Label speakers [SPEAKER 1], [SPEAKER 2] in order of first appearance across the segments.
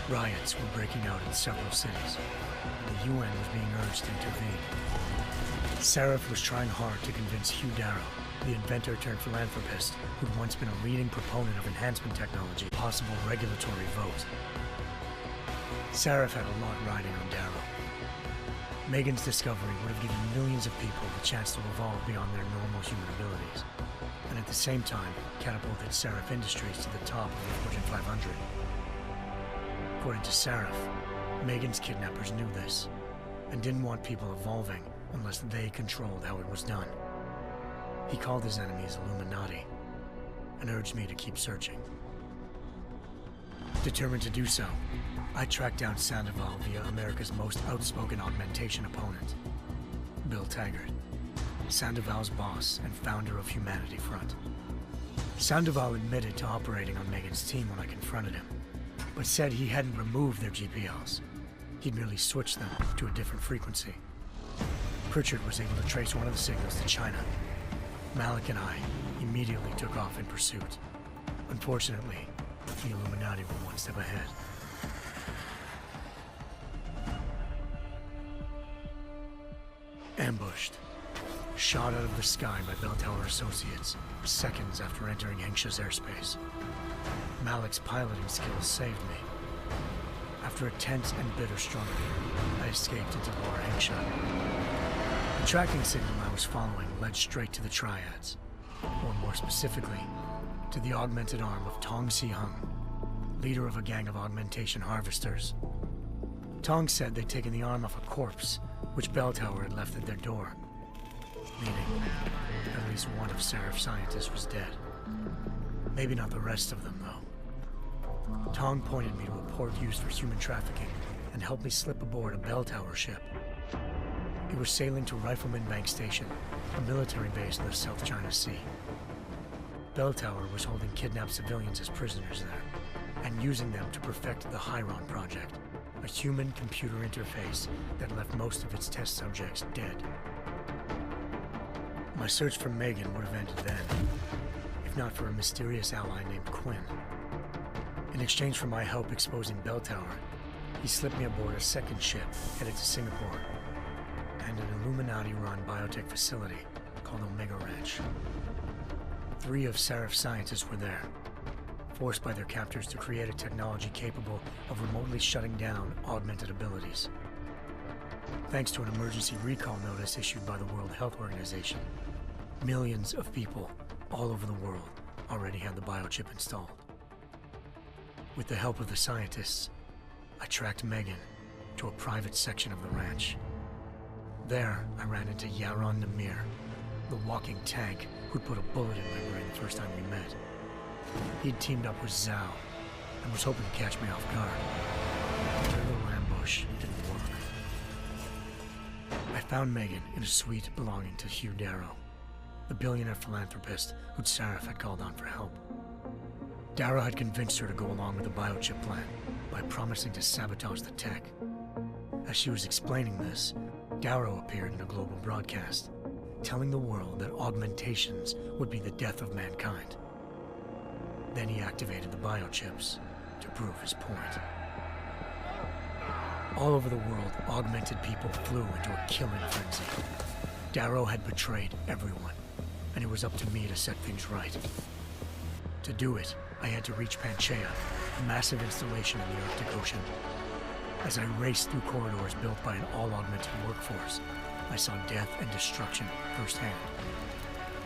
[SPEAKER 1] Riots were breaking out in several cities, and the UN was being urged to intervene. Seraph was trying hard to convince Hugh Darrow, the inventor turned philanthropist who'd once been a leading proponent of enhancement technology, a possible regulatory vote. Seraph had a lot riding on Darrow. Megan's discovery would have given millions of people the chance to evolve beyond their normal human abilities, and at the same time catapulted Seraph Industries to the top of the Fortune 500. According to Seraph, Megan's kidnappers knew this, and didn't want people evolving unless they controlled how it was done. He called his enemies Illuminati, and urged me to keep searching. Determined to do so, I tracked down Sandoval via America's most outspoken augmentation opponent, Bill Taggart, Sandoval's boss and founder of Humanity Front. Sandoval admitted to operating on Megan's team when I confronted him, but said he hadn't removed their GPLs. He'd merely switched them to a different frequency. Pritchard was able to trace one of the signals to China. Malik and I immediately took off in pursuit. Unfortunately, the Illuminati were one step ahead. Ambushed. Shot out of the sky by Bell Tower Associates, seconds after entering Hengsha's airspace. Malik's piloting skills saved me. After a tense and bitter struggle, I escaped into Lower Hengsha. The tracking signal I was following led straight to the Triads, or more specifically, to the augmented arm of Tong Si-hung, leader of a gang of augmentation harvesters. Tong said they'd taken the arm off a corpse, which Bell Tower had left at their door, meaning at least one of Seraph's scientists was dead. Maybe not the rest of them, though. Tong pointed me to a port used for human trafficking and helped me slip aboard a Bell Tower ship. It was sailing to Rifleman Bank Station, a military base in the South China Sea. Bell Tower was holding kidnapped civilians as prisoners there, and using them to perfect the Hyron Project, a human-computer interface that left most of its test subjects dead. My search for Megan would have ended then, if not for a mysterious ally named Quinn. In exchange for my help exposing Bell Tower, he slipped me aboard a second ship headed to Singapore, and an Illuminati-run biotech facility called Omega Ranch. 3 of Seraph's scientists were there, forced by their captors to create a technology capable of remotely shutting down augmented abilities. Thanks to an emergency recall notice issued by the World Health Organization, millions of people all over the world already had the biochip installed. With the help of the scientists, I tracked Megan to a private section of the ranch. There, I ran into Yaron Namir, the walking tank who'd put a bullet in my brain the first time we met. He'd teamed up with Zhao and was hoping to catch me off guard. Their little ambush didn't work. I found Megan in a suite belonging to Hugh Darrow, the billionaire philanthropist who'd Seraph had called on for help. Darrow had convinced her to go along with the biochip plan by promising to sabotage the tech. As she was explaining this, Darrow appeared in a global broadcast, telling the world that augmentations would be the death of mankind. Then he activated the biochips to prove his point. All over the world, augmented people flew into a killing frenzy. Darrow had betrayed everyone, and it was up to me to set things right. To do it, I had to reach Panchaea, a massive installation in the Arctic Ocean. As I raced through corridors built by an all-augmented workforce, I saw death and destruction firsthand.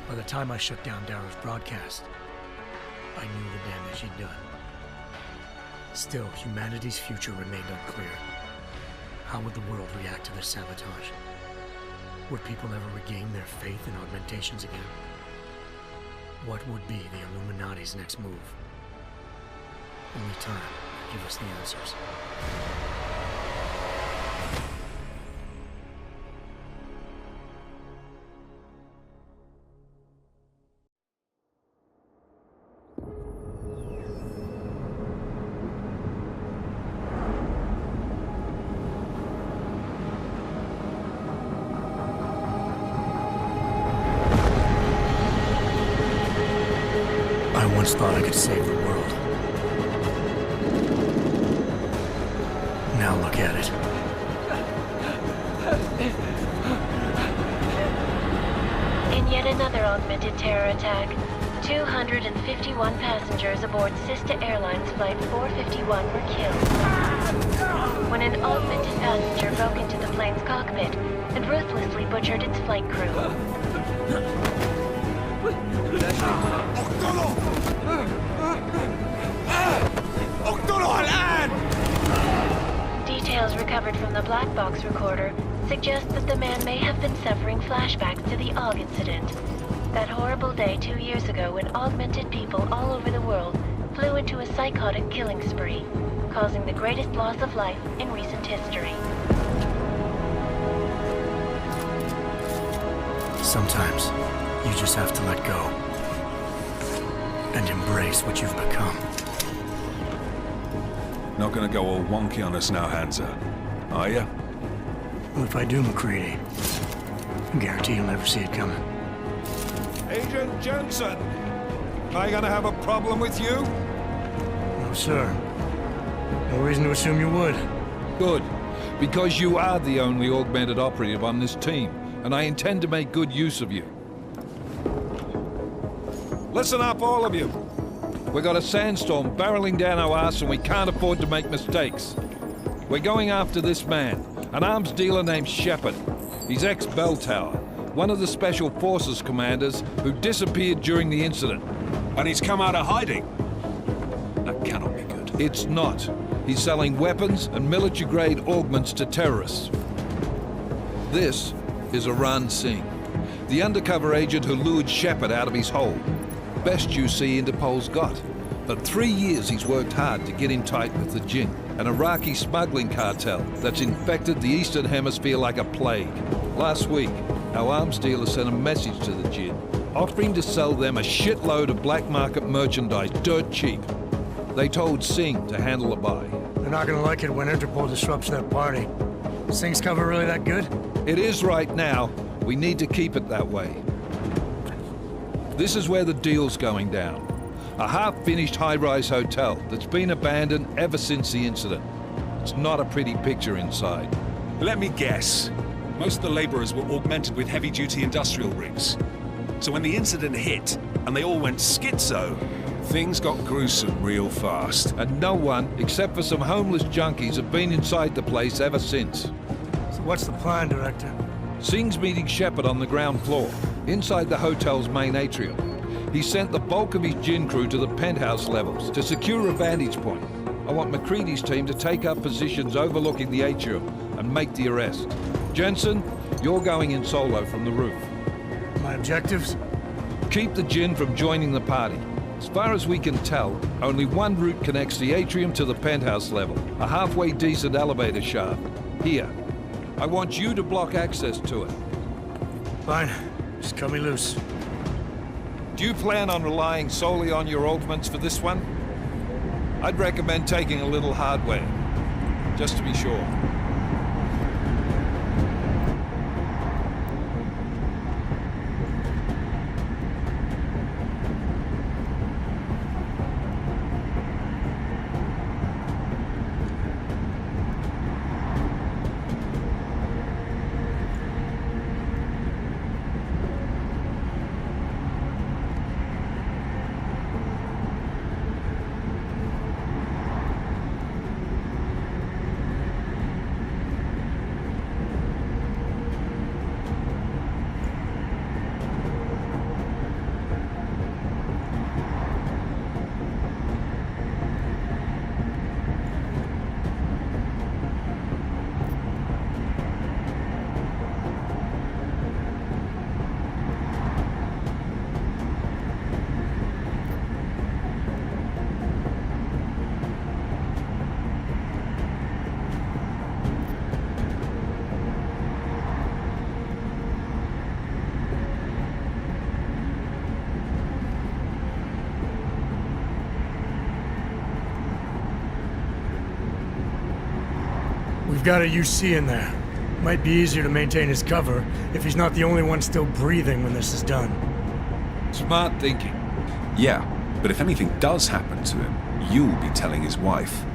[SPEAKER 1] By the time I shut down Darrow's broadcast, I knew the damage he'd done. Still, humanity's future remained unclear. How would the world react to this sabotage? Would people ever regain their faith in augmentations again? What would be the Illuminati's next move? Only time will give us the answers. I once thought I could save the world. Now look at it.
[SPEAKER 2] In yet another augmented terror attack, 251 passengers aboard Sister Airlines Flight 451 were killed when an augmented passenger broke into the plane's cockpit and ruthlessly butchered its flight crew. Details recovered from the black box recorder suggest that the man may have been suffering flashbacks to the AUG incident. That horrible day 2 years ago when augmented people all over the world flew into a psychotic killing spree, causing the greatest loss of life in recent history.
[SPEAKER 1] Sometimes, you just have to let go. And embrace what you've become.
[SPEAKER 3] Not gonna go all wonky on us now, Hansa, are ya?
[SPEAKER 1] Well, if I do, McCready, I guarantee you'll never see it coming.
[SPEAKER 3] Agent Jensen! Am I gonna have a problem with you?
[SPEAKER 1] No, sir. No reason to assume you would.
[SPEAKER 4] Good, because you are the only augmented operative on this team, and I intend to make good use of you.
[SPEAKER 3] Listen up, all of you.
[SPEAKER 4] We got a sandstorm barreling down our arse and we can't afford to make mistakes. We're going after this man, an arms dealer named Shepard. He's ex-Bell Tower, one of the Special Forces commanders who disappeared during the incident.
[SPEAKER 3] And he's come out of hiding. That cannot be good.
[SPEAKER 4] It's not. He's selling weapons and military-grade augments to terrorists. This is Aran Singh, the undercover agent who lured Shepard out of his hole. Best you see Interpol's got. For 3 years he's worked hard to get in tight with the Jinn, an Iraqi smuggling cartel that's infected the Eastern Hemisphere like a plague. Last week, our arms dealer sent a message to the Jinn, offering to sell them a shitload of black market merchandise dirt cheap. They told Singh to handle the buy.
[SPEAKER 1] They're not gonna like it when Interpol disrupts that party. Singh's cover really that good?
[SPEAKER 4] It is right now. We need to keep it that way. This is where the deal's going down. A half-finished high-rise hotel that's been abandoned ever since the incident. It's not a pretty picture inside.
[SPEAKER 3] Let me guess. Most of the laborers were augmented with heavy-duty industrial rigs. So when the incident hit, and they all went schizo, things got gruesome real fast.
[SPEAKER 4] And no one, except for some homeless junkies, have been inside the place ever since.
[SPEAKER 1] So what's the plan, Director?
[SPEAKER 4] Singh's meeting Shepard on the ground floor, inside the hotel's main atrium. He sent the bulk of his Jinn crew to the penthouse levels to secure a vantage point. I want McCready's team to take up positions overlooking the atrium and make the arrest. Jensen, you're going in solo from the roof.
[SPEAKER 1] My objectives?
[SPEAKER 4] Keep the Jinn from joining the party. As far as we can tell, only one route connects the atrium to the penthouse level, a halfway decent elevator shaft. Here. I want you to block access to it.
[SPEAKER 1] Fine. Just cut me loose.
[SPEAKER 4] Do you plan on relying solely on your augments for this one? I'd recommend taking a little hardware, just to be sure.
[SPEAKER 1] We've got a UC in there. Might be easier to maintain his cover if he's not the only one still breathing when this is done.
[SPEAKER 4] Smart thinking.
[SPEAKER 3] Yeah, but if anything does happen to him, you'll be telling his wife.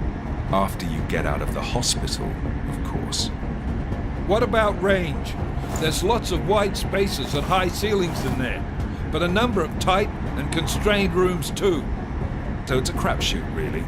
[SPEAKER 3] After you get out of the hospital, of course.
[SPEAKER 4] What about range? There's lots of wide spaces and high ceilings in there, but a number of tight and constrained rooms too.
[SPEAKER 3] So it's a crapshoot, really.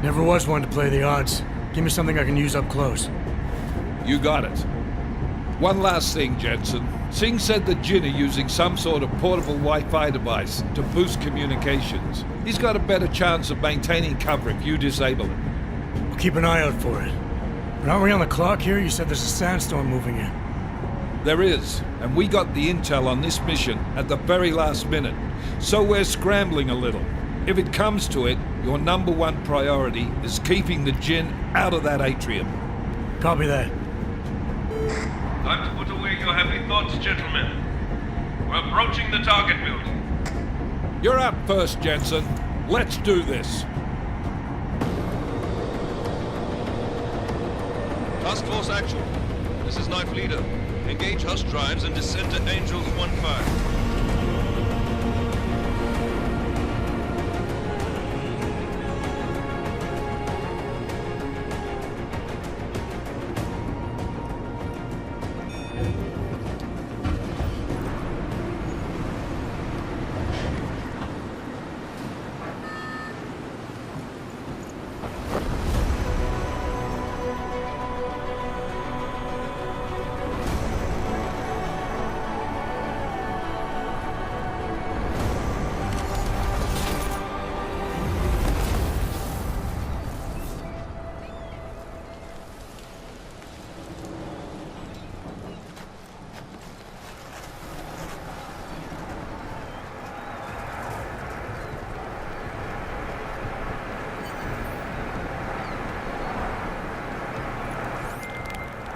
[SPEAKER 1] Never was one to play the odds. Give me something I can use up close.
[SPEAKER 4] You got it. One last thing, Jensen. Singh said that Jin are using some sort of portable Wi-Fi device to boost communications. He's got a better chance of maintaining cover if you disable it.
[SPEAKER 1] I'll keep an eye out for it. But aren't we on the clock here? You said there's a sandstorm moving in.
[SPEAKER 4] There is, and we got the intel on this mission at the very last minute, so we're scrambling a little. If it comes to it, your number one priority is keeping the Jinn out of that atrium.
[SPEAKER 1] Copy that.
[SPEAKER 5] Time to put away your heavy thoughts, gentlemen. We're approaching the target building.
[SPEAKER 4] You're up first, Jensen. Let's do this.
[SPEAKER 6] Task Force Actual. This is Knife Leader. Engage Hush drives and descend to Angels 1-5.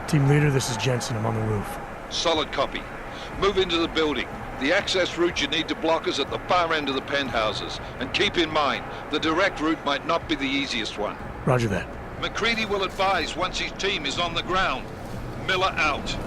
[SPEAKER 1] Team leader, this is Jensen. I'm on the roof.
[SPEAKER 4] Solid copy. Move into the building. The access route you need to block is at the far end of the penthouses. And keep in mind, the direct route might not be the easiest one.
[SPEAKER 1] Roger that.
[SPEAKER 4] McCready will advise once his team is on the ground. Miller out.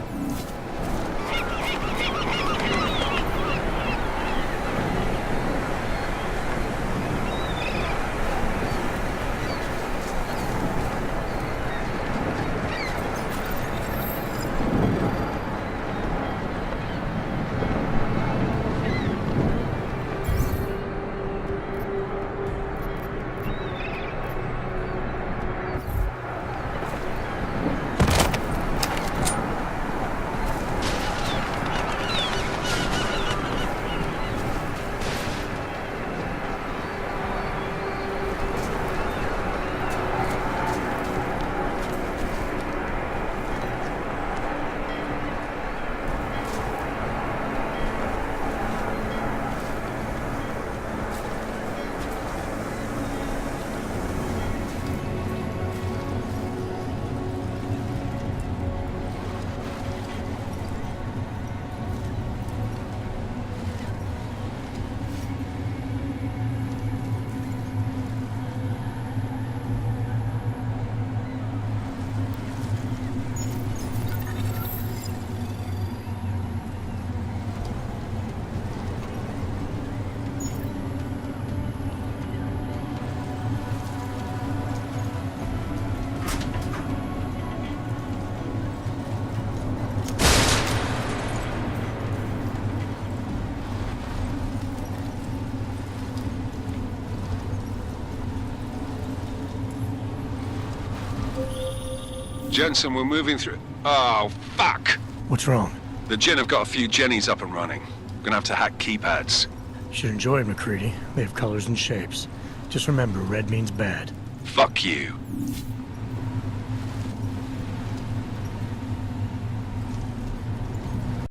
[SPEAKER 3] Jensen, we're moving through... Oh, fuck!
[SPEAKER 1] What's wrong?
[SPEAKER 3] The Jinn have got a few Jennies up and running. Gonna have to hack keypads.
[SPEAKER 1] Should enjoy it, McCready. They have colors and shapes. Just remember, red means bad.
[SPEAKER 3] Fuck you.